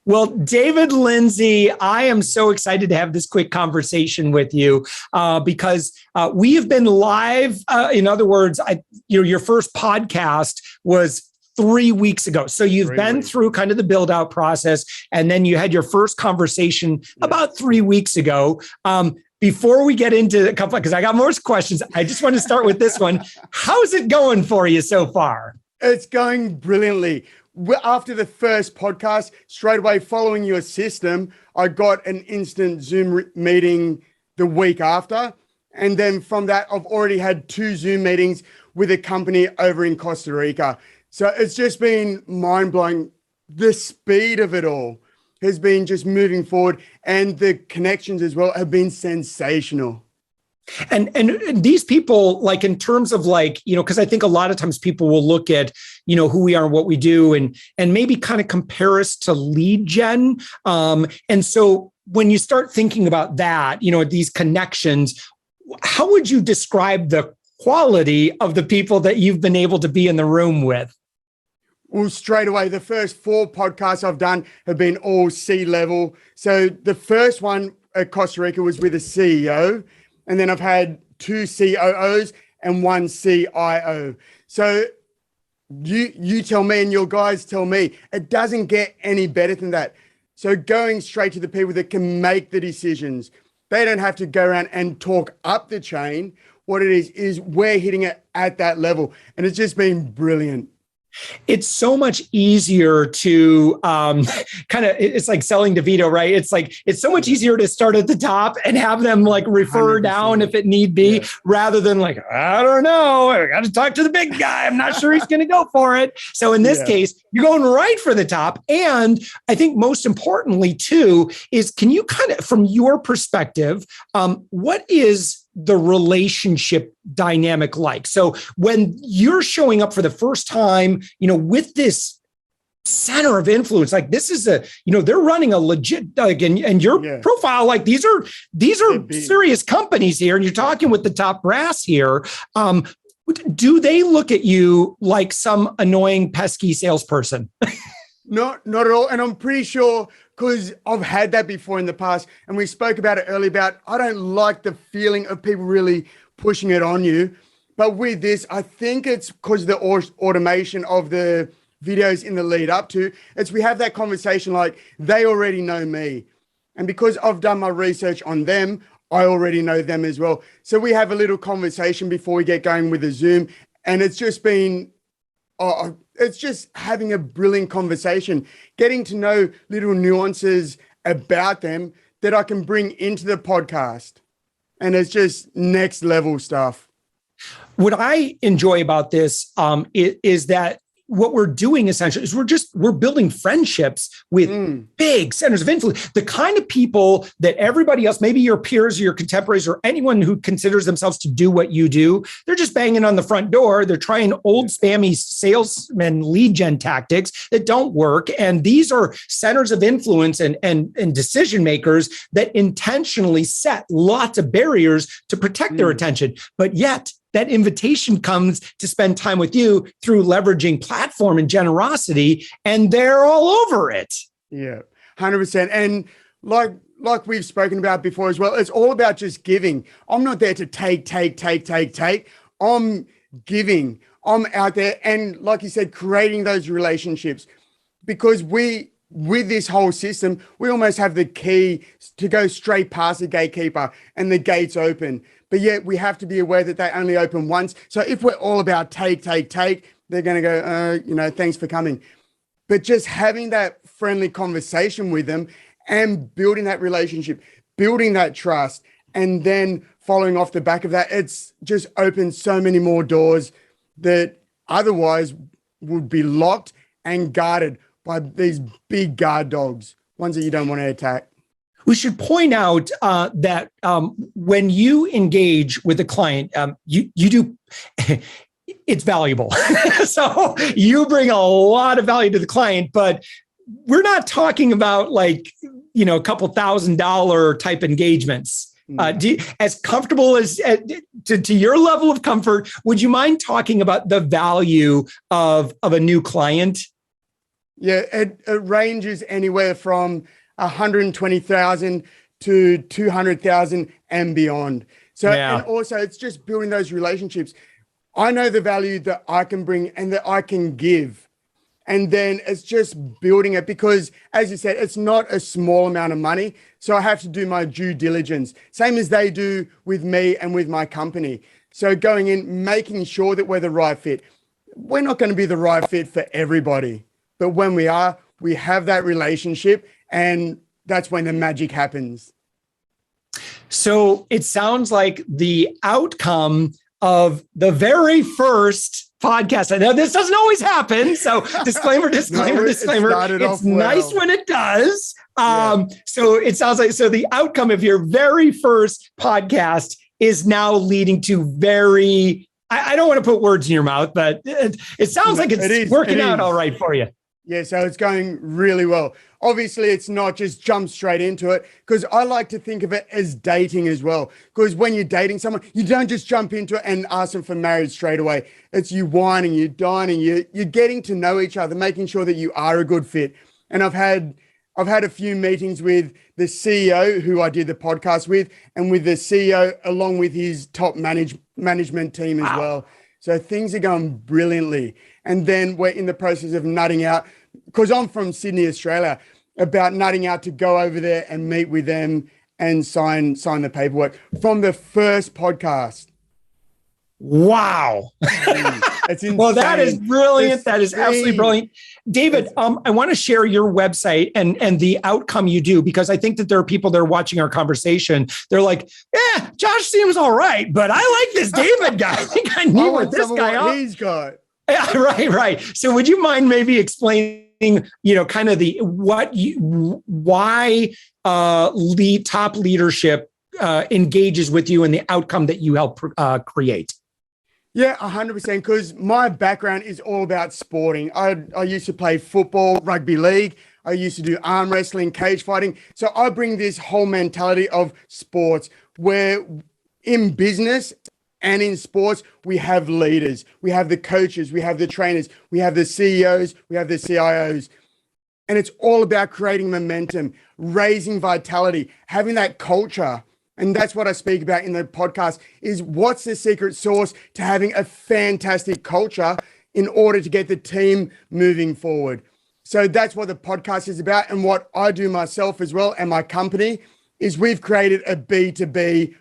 Well, David Lindsay, I am so excited to have this quick conversation with you because we have been live. In other words, your first podcast was 3 weeks ago. So you've been through kind of the build out process, and then you had your first conversation about 3 weeks ago. Before we get into a couple, because I got more questions, I just want to start with this one. How's it going for you so far? It's going brilliantly. After the first podcast, straight away following your system, I got an instant Zoom meeting the week after. And then from that, I've already had 2 Zoom meetings with a company over in Costa Rica. So it's just been mind-blowing. The speed of it all has been just moving forward, and the connections as well have been sensational. And these people, like in terms of like, because I think a lot of times people will look at, who we are and what we do and maybe kind of compare us to lead gen. And so when you start thinking about that, these connections, how would you describe the quality of the people that you've been able to be in the room with? Well, straight away, the first 4 podcasts I've done have been all C-level. So the first one at Costa Rica was with a CEO. And then I've had 2 COOs and 1 CIO. So you tell me and your guys tell me, it doesn't get any better than that. So going straight to the people that can make the decisions, they don't have to go around and talk up the chain. What it is we're hitting it at that level. And it's just been brilliant. It's so much easier to it's like selling DeVito, right? It's so much easier to start at the top and have them like refer 100%. Down if it need be, rather than like, I don't know, I got to talk to the big guy. I'm not sure he's going to go for it. So in this case, you're going right for the top. And I think most importantly too, is can you kind of, from your perspective, what is the relationship dynamic like? So when you're showing up for the first time, with this center of influence, like this is they're running a legit, and your profile, like these are serious companies here, and you're talking with the top brass here. Do they look at you like some annoying, pesky salesperson? Not at all. And I'm pretty sure, because I've had that before in the past, and we spoke about it earlier about, I don't like the feeling of people really pushing it on you. But with this, I think it's because of the automation of the videos in the lead up to, we have that conversation like they already know me. And because I've done my research on them, I already know them as well. So we have a little conversation before we get going with the Zoom. And it's just been, it's just having a brilliant conversation, getting to know little nuances about them that I can bring into the podcast. And it's just next level stuff. What I enjoy about this is that what we're doing essentially is we're building friendships with big centers of influence, the kind of people that everybody else, maybe your peers or your contemporaries or anyone who considers themselves to do what you do, they're just banging on the front door. They're trying old spammy salesman lead gen tactics that don't work. And these are centers of influence and decision makers that intentionally set lots of barriers to protect their attention. But yet that invitation comes to spend time with you through leveraging platform and generosity, and they're all over it. Yeah, 100%. And like we've spoken about before as well, it's all about just giving. I'm not there to take. I'm giving. I'm out there. And like you said, creating those relationships, because with this whole system, we almost have the key to go straight past the gatekeeper and the gates open. But yet we have to be aware that they only open once. So if we're all about take, they're going to go, thanks for coming. But just having that friendly conversation with them and building that relationship, building that trust, and then following off the back of that, it's just opened so many more doors that otherwise would be locked and guarded by these big guard dogs, ones that you don't want to attack. We should point out that when you engage with a client, you do, it's valuable. So you bring a lot of value to the client, but we're not talking about like, a couple $1,000 type engagements. As comfortable as to your level of comfort, would you mind talking about the value of a new client? Yeah, it ranges anywhere from 120,000 to 200,000 and beyond. So, and also it's just building those relationships. I know the value that I can bring and that I can give. And then it's just building it because, as you said, it's not a small amount of money. So I have to do my due diligence, same as they do with me and with my company. So going in, making sure that we're the right fit. We're not going to be the right fit for everybody. But when we are, we have that relationship, and that's when the magic happens. So it sounds like the outcome of the very first podcast. I know this doesn't always happen. So disclaimer. It's nice when it does. So it sounds like, so the outcome of your very first podcast is now leading to very, I don't want to put words in your mouth, but it sounds like it's working out all right for you. Yeah, so it's going really well. Obviously, it's not just jump straight into it, because I like to think of it as dating as well. Because when you're dating someone, you don't just jump into it and ask them for marriage straight away. It's you whining, you dining, you're getting to know each other, making sure that you are a good fit. And I've had a few meetings with the CEO who I did the podcast with, and with the CEO along with his top management team as well. So things are going brilliantly. And then we're in the process of nutting out, because I'm from Sydney, Australia, about nutting out to go over there and meet with them and sign the paperwork from the first podcast. Wow. It's insane. Well, that is brilliant. That is absolutely brilliant. David, I want to share your website and the outcome you do, because I think that there are people that are watching our conversation. They're like, yeah, Josh seems all right, but I like this David guy. I think I need what this guy he's got. Yeah, right. So would you mind maybe explaining, kind of why top leadership engages with you and the outcome that you help create? Yeah, 100%. Because my background is all about sporting. I used to play football, rugby league. I used to do arm wrestling, cage fighting. So I bring this whole mentality of sports, where in business and in sports, we have leaders, we have the coaches, we have the trainers, we have the CEOs, we have the CIOs. And it's all about creating momentum, raising vitality, having that culture. And that's what I speak about in the podcast, is what's the secret sauce to having a fantastic culture in order to get the team moving forward. So that's what the podcast is about. And what I do myself as well, and my company, is we've created a B2B.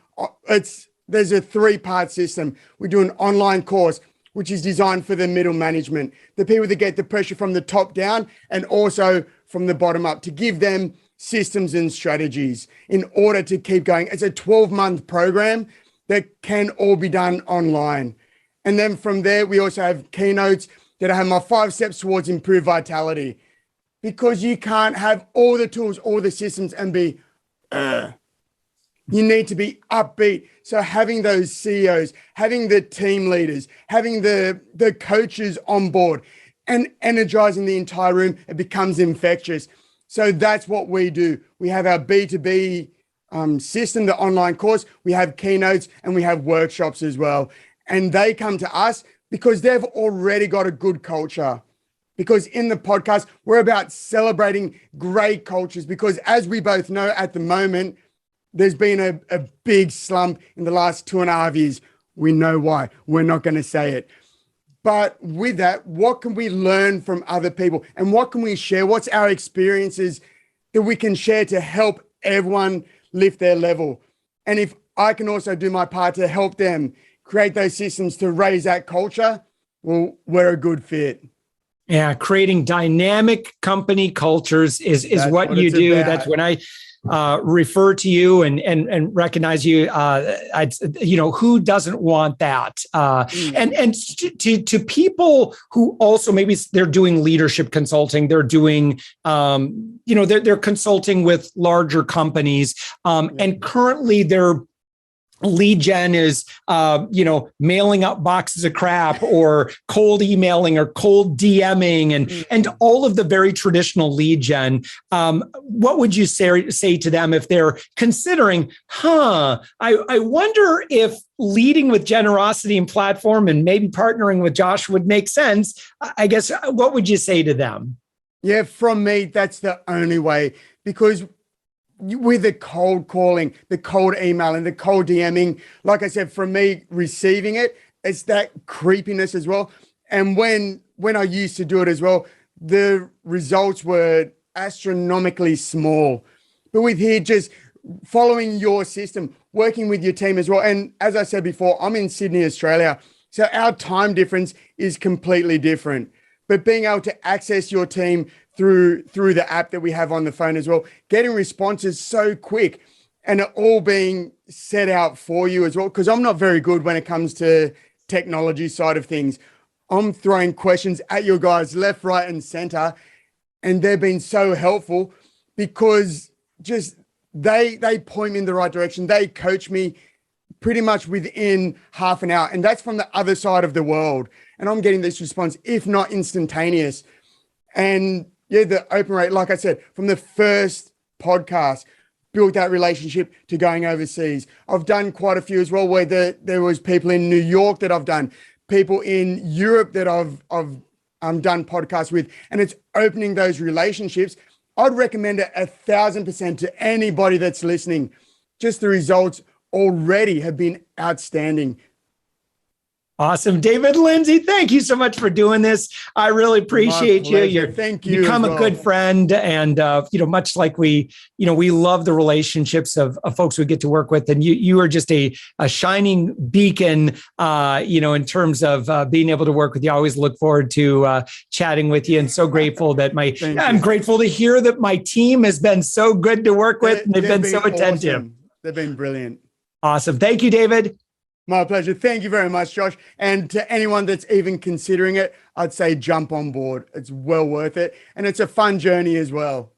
There's a 3-part system. We do an online course, which is designed for the middle management, the people that get the pressure from the top down and also from the bottom up, to give them systems and strategies in order to keep going. It's a 12-month program that can all be done online. And then from there, we also have keynotes that I have my 5 steps towards improved vitality, because you can't have all the tools, all the systems and be, you need to be upbeat. So having those CEOs, having the team leaders, having the coaches on board and energizing the entire room, it becomes infectious. So that's what we do. We have our B2B system, the online course. We have keynotes and we have workshops as well. And they come to us because they've already got a good culture. Because in the podcast, we're about celebrating great cultures, because as we both know at the moment, there's been a big slump in the last 2.5 years. We know why. We're not going to say it. But with that, what can we learn from other people? And what can we share? What's our experiences that we can share to help everyone lift their level? And if I can also do my part to help them create those systems to raise that culture, well, we're a good fit. Yeah, creating dynamic company cultures is what you do. About. That's when I refer to you and recognize you. Who doesn't want that? And to people who also maybe they're doing leadership consulting, they're doing they're consulting with larger companies, and currently they're lead gen is, mailing up boxes of crap or cold emailing or cold DMing and all of the very traditional lead gen. What would you say to them if they're considering, I wonder if leading with generosity and platform and maybe partnering with Josh would make sense? I guess, what would you say to them? Yeah, from me, that's the only way, because with the cold calling, the cold email, and the cold DMing, like I said, from me receiving it, it's that creepiness as well. And when I used to do it as well, the results were astronomically small. But with here, just following your system, working with your team as well. And as I said before, I'm in Sydney, Australia. So our time difference is completely different. But being able to access your team through the app that we have on the phone as well, getting responses so quick, and it all being set out for you as well. Because I'm not very good when it comes to technology side of things. I'm throwing questions at your guys left, right, and center, and they've been so helpful because just they point me in the right direction. They coach me pretty much within half an hour, and that's from the other side of the world. And I'm getting this response, if not instantaneous. And yeah, the open rate, like I said, from the first podcast, built that relationship to going overseas. I've done quite a few as well, where there was people in New York that I've done, people in Europe that I've done podcasts with, and it's opening those relationships. I'd recommend it 1,000% to anybody that's listening. Just the results already have been outstanding. Awesome. David Lindsay, thank you so much for doing this. I really appreciate you. Thank you. Become a good friend. And, much like we love the relationships of folks we get to work with. And you are just a shining beacon, in terms of being able to work with you. I always look forward to chatting with you, and so grateful that I'm grateful to hear that my team has been so good to work with. And they've been so attentive. Awesome. They've been brilliant. Awesome. Thank you, David. My pleasure. Thank you very much, Josh. And to anyone that's even considering it, I'd say jump on board. It's well worth it. And it's a fun journey as well.